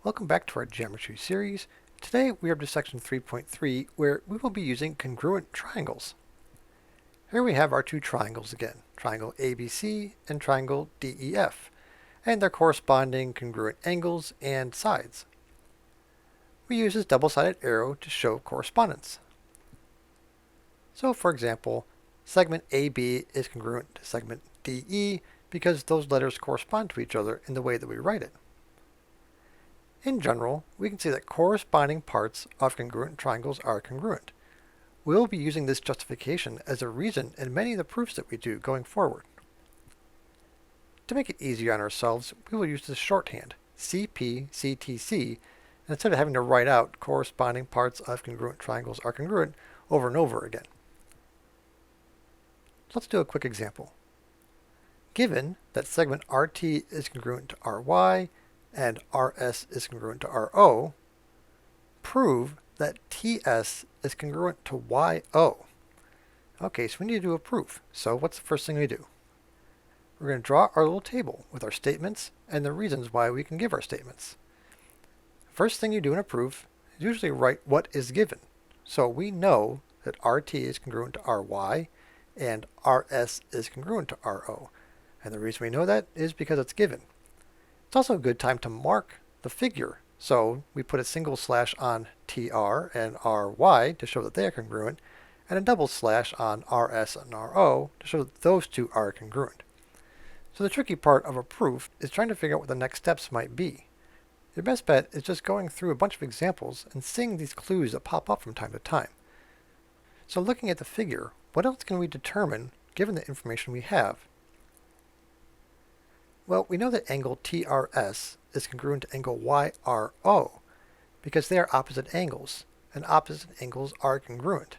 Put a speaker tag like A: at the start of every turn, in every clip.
A: Welcome back to our geometry series. Today we are up to section 3.3 where we will be using congruent triangles. Here we have our two triangles again, triangle ABC and triangle DEF, and their corresponding congruent angles and sides. We use this double-sided arrow to show correspondence. So for example, segment AB is congruent to segment DE because those letters correspond to each other in the way that we write it. In general, we can see that corresponding parts of congruent triangles are congruent. We'll be using this justification as a reason in many of the proofs that we do going forward. To make it easier on ourselves, we will use this shorthand, CPCTC, and instead of having to write out corresponding parts of congruent triangles are congruent over and over again. Let's do a quick example. Given that segment RT is congruent to RY, and RS is congruent to RO, prove that TS is congruent to YO. Okay, so we need to do a proof. So what's the first thing we do? We're going to draw our little table with our statements and the reasons why we can give our statements. First thing you do in a proof is usually write what is given. So we know that RT is congruent to RY and RS is congruent to RO. And the reason we know that is because it's given. It's also a good time to mark the figure. So we put a single slash on TR and RY to show that they are congruent, and a double slash on RS and RO to show that those two are congruent. So the tricky part of a proof is trying to figure out what the next steps might be. Your best bet is just going through a bunch of examples and seeing these clues that pop up from time to time. So looking at the figure, what else can we determine given the information we have? Well, we know that angle TRS is congruent to angle YRO because they are opposite angles, and opposite angles are congruent.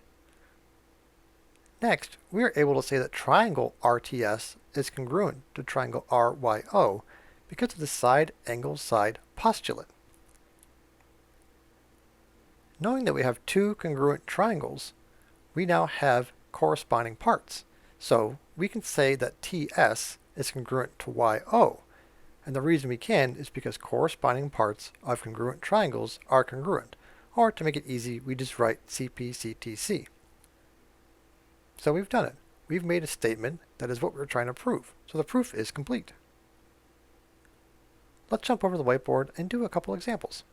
A: Next, we are able to say that triangle RTS is congruent to triangle RYO because of the side-angle-side postulate. Knowing that we have two congruent triangles, we now have corresponding parts. So we can say that TS is congruent to YO. And the reason we can is because corresponding parts of congruent triangles are congruent. Or to make it easy, we just write CPCTC. So we've done it. We've made a statement that is what we're trying to prove. So the proof is complete. Let's jump over to the whiteboard and do a couple examples.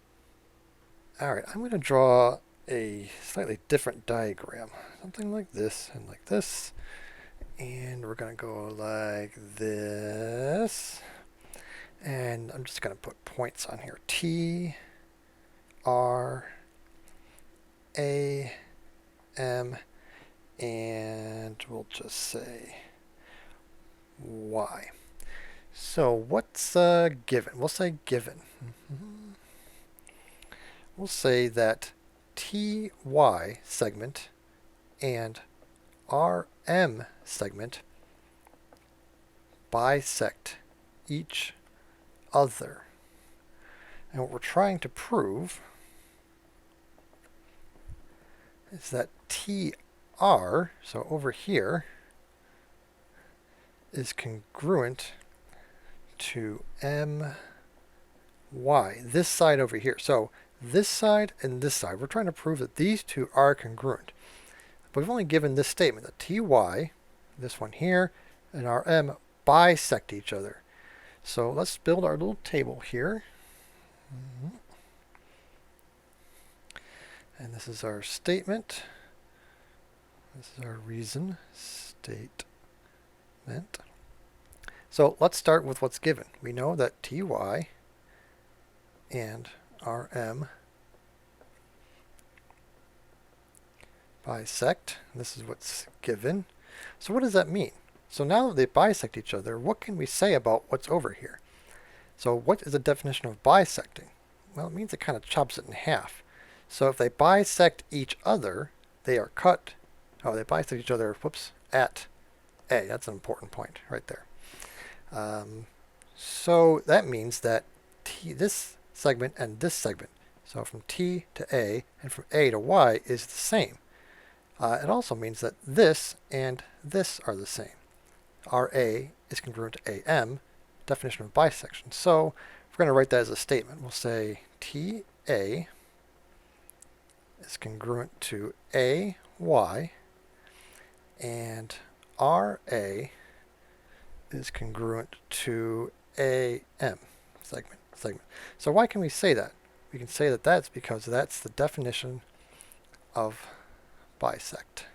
A: Alright, I'm going to draw a slightly different diagram. Something like this and like this. And we're going to go like this. And I'm just going to put points on here. T, R, A, M, and we'll just say Y. So what's given? We'll say given. We'll say that TY segment and RM segment bisect each other. And what we're trying to prove is that TR, so over here, is congruent to MY, this side over here. So this side and this side, we're trying to prove that these two are congruent. But we've only given this statement that TY, this one here, and RM bisect each other. So let's build our little table here. And this is our statement. This is our reason statement. So let's start with what's given. We know that TY and RM bisect. This is what's given. So what does that mean? So now that they bisect each other, what can we say about what's over here? So what is the definition of bisecting? Well, it means it kind of chops it in half. So if they bisect each other, they are cut. Oh, they bisect each other, whoops, at A. That's an important point right there. So that means that this segment and this segment, so from T to A and from A to Y, is the same. It also means that this and this are the same. RA is congruent to AM, definition of bisection. So if we're going to write that as a statement, we'll say TA is congruent to AY, and RA is congruent to AM, segment. So why can we say that? We can say that that's because that's the definition of bisect,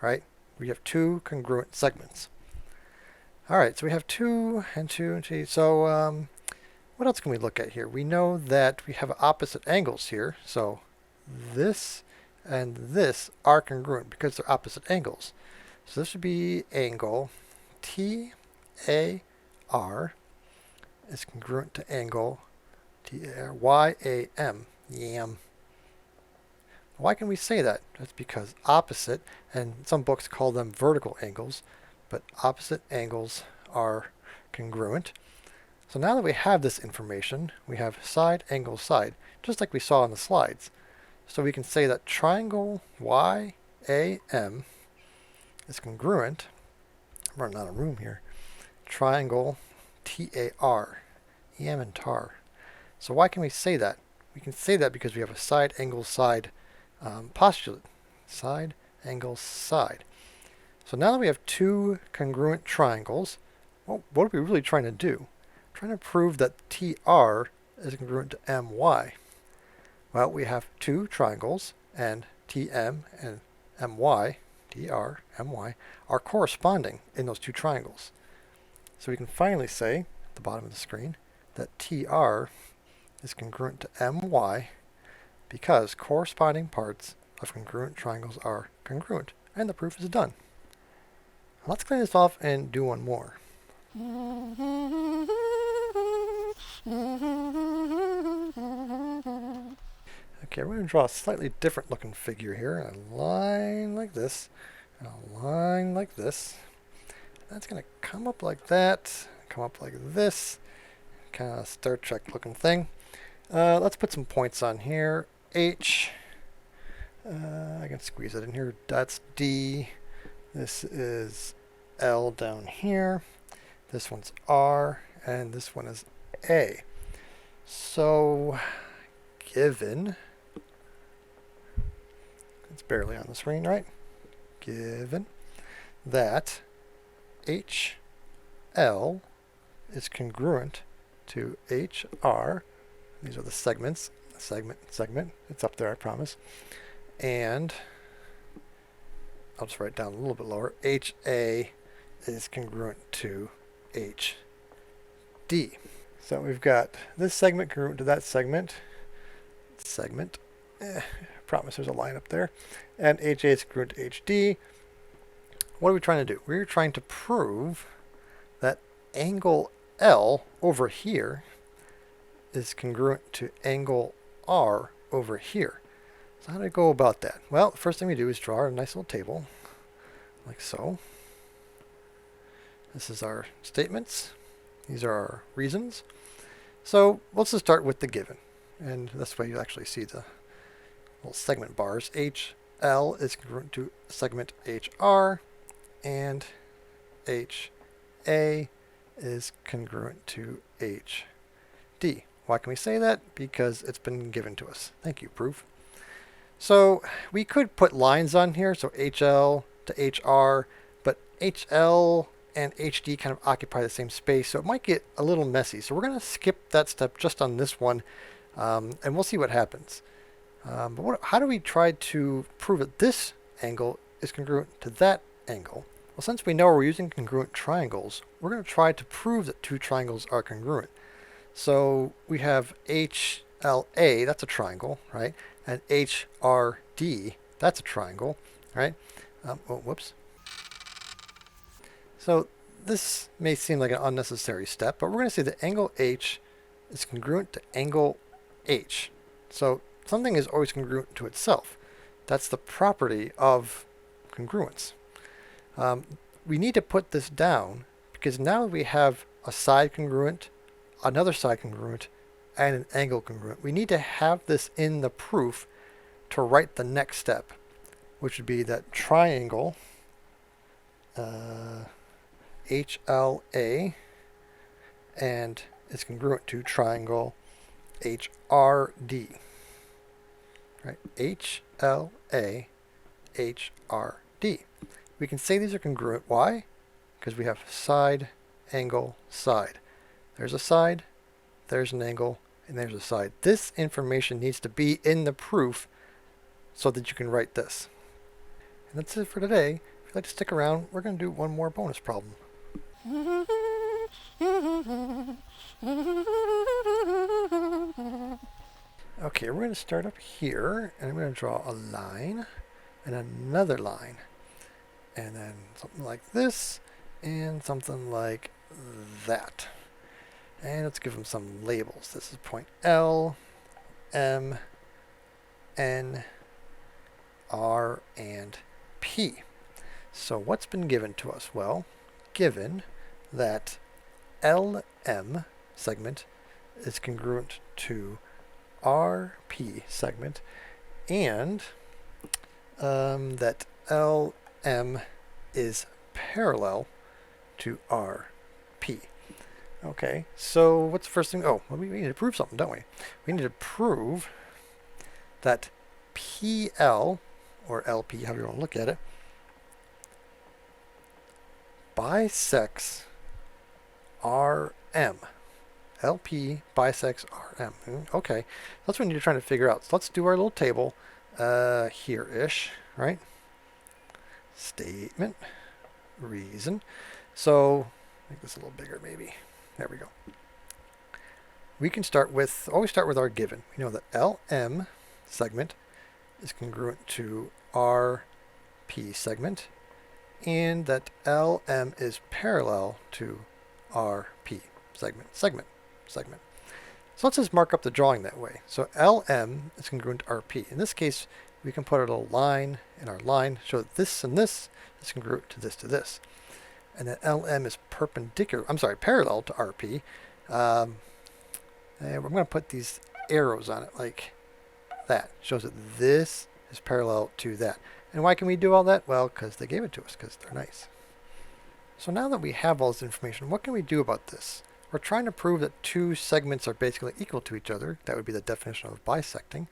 A: right? We have two congruent segments. All right, so we have 2 and 2 and 2. So what else can we look at here? We know that we have opposite angles here. So this and this are congruent because they're opposite angles. So this would be angle TAR is congruent to angle YAM. Yam. Why can we say that? That's because opposite, and some books call them vertical angles, but opposite angles are congruent. So now that we have this information, we have side, angle, side, just like we saw in the slides. So we can say that triangle YAM is congruent. I'm running out of room here. Triangle TAR, EM and TAR. So why can we say that? We can say that because we have a side, angle, side postulate. Side, angle, side. So now that we have two congruent triangles, well, what are we really trying to do? We're trying to prove that TR is congruent to MY. Well, we have two triangles, and TM and MY, TR, MY, are corresponding in those two triangles. So we can finally say, at the bottom of the screen, that TR is congruent to MY because corresponding parts of congruent triangles are congruent, and the proof is done. Let's clean this off and do one more. Okay, we're going to draw a slightly different looking figure here. A line like this, and a line like this. That's going to come up like that, come up like this. Kind of Star Trek looking thing. Let's put some points on here. H. I can squeeze it in here. That's D. This is L down here. This one's R. And this one is A. So, given, it's barely on the screen, right? Given that HL is congruent to HR, these are the segments, segment, it's up there, I promise, and I'll just write down a little bit lower, HA is congruent to HD. So we've got this segment congruent to that segment, I promise there's a line up there, and HA is congruent to HD. What are we trying to do? We're trying to prove that angle L over here is congruent to angle R over here. So how do I go about that? Well, the first thing we do is draw a nice little table, like so. This is our statements. These are our reasons. So let's just start with the given. And this way you actually see the little segment bars. HL is congruent to segment HR, and HA is congruent to HD. Why can we say that? Because it's been given to us. Thank you, proof. So we could put lines on here, so HL to HR, but HL and HD kind of occupy the same space, so it might get a little messy. So we're going to skip that step just on this one, and we'll see what happens. But how do we try to prove that this angle is congruent to that angle? Well, since we know we're using congruent triangles, we're going to try to prove that two triangles are congruent. So we have HLA, that's a triangle, right? And HRD, that's a triangle, right? Oh, whoops. So this may seem like an unnecessary step, but we're going to say that angle H is congruent to angle H. So something is always congruent to itself. That's the property of congruence. We need to put this down because now we have a side congruent, another side congruent, and an angle congruent. We need to have this in the proof to write the next step, which would be that triangle HLA and is congruent to triangle HRD. Right? HLA, HRD. We can say these are congruent. Why? Because we have side, angle, side. There's a side, there's an angle, and there's a side. This information needs to be in the proof so that you can write this. And that's it for today. If you'd like to stick around, we're going to do one more bonus problem. Okay, we're going to start up here, and I'm going to draw a line and another line. And then something like this, and something like that. And let's give them some labels. This is point L, M, N, R, and P. So what's been given to us? Well, given that LM segment is congruent to RP segment, and that LM is parallel to RP. Okay, so what's the first thing? Oh, well, we need to prove something, don't we? We need to prove that PL, or LP, however you want to look at it, bisects RM. LP bisects RM. Okay, that's what you're trying to figure out. So let's do our little table here-ish, right? Statement, reason. So make this a little bigger maybe. There we go. We can start with, always start with our given. We know that LM segment is congruent to RP segment, and that LM is parallel to RP segment. So let's just mark up the drawing that way. So LM is congruent to RP. In this case, we can put a little line in our line, show that this and this is congruent to this. And that LM is parallel to RP. And we're going to put these arrows on it like that. Shows that this is parallel to that. And why can we do all that? Well, because they gave it to us, because they're nice. So now that we have all this information, what can we do about this? We're trying to prove that two segments are basically equal to each other. That would be the definition of bisecting.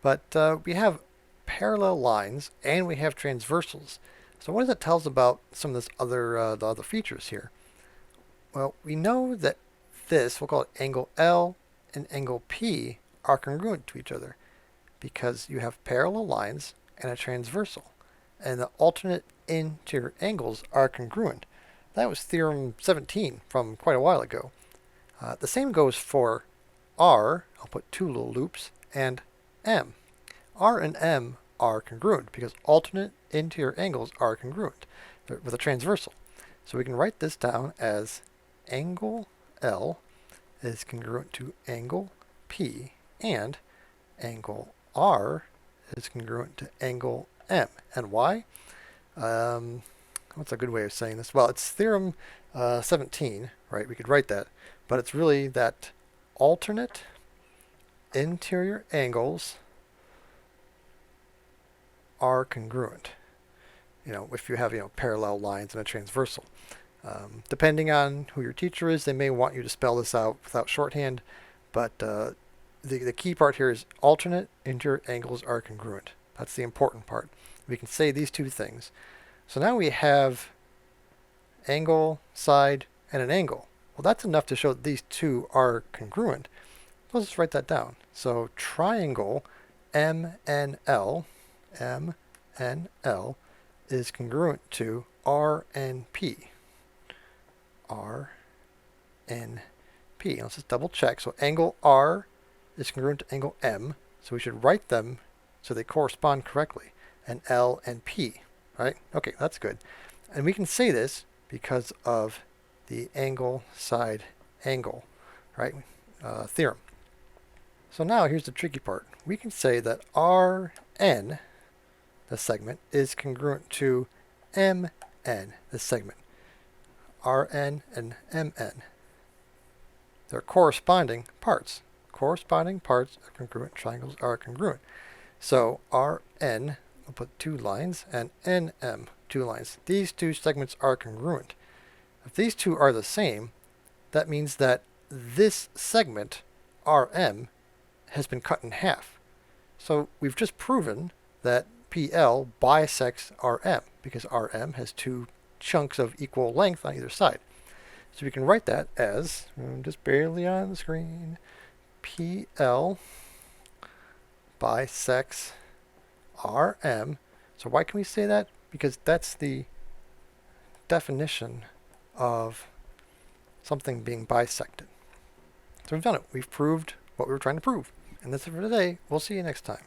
A: But we have parallel lines and we have transversals. So what does it tell us about some of this the other features here? Well, we know that this, we'll call it angle L and angle P, are congruent to each other because you have parallel lines and a transversal, and the alternate interior angles are congruent. That was theorem 17 from quite a while ago. The same goes for R, I'll put two little loops, and M. R and M are congruent because alternate interior angles are congruent with a transversal. So we can write this down as angle L is congruent to angle P, and angle R is congruent to angle M. And why? What's a good way of saying this? Well, it's theorem 17, right? We could write that, but it's really that alternate interior angles are congruent. You know, if you have, parallel lines and a transversal. Depending on who your teacher is, they may want you to spell this out without shorthand, but the key part here is alternate interior angles are congruent. That's the important part. We can say these two things. So now we have angle, side, and an angle. Well, that's enough to show that these two are congruent. Let's just write that down. So triangle MNL is congruent to RNP. RNP. Let's just double check. So angle R is congruent to angle M. So we should write them so they correspond correctly. And L and P. Right? Okay, that's good. And we can say this because of the angle side angle, right? Theorem. So now here's the tricky part. We can say that RN, the segment, is congruent to MN, the segment. RN and MN. They're corresponding parts. Corresponding parts of congruent triangles are congruent. So RN, I'll put two lines, and NM, two lines. These two segments are congruent. If these two are the same, that means that this segment, RM, has been cut in half. So we've just proven that PL bisects RM because RM has two chunks of equal length on either side. So we can write that as, just barely on the screen, PL bisects RM. So why can we say that? Because that's the definition of something being bisected. So we've done it. We've proved what we were trying to prove. And that's it for today. We'll see you next time.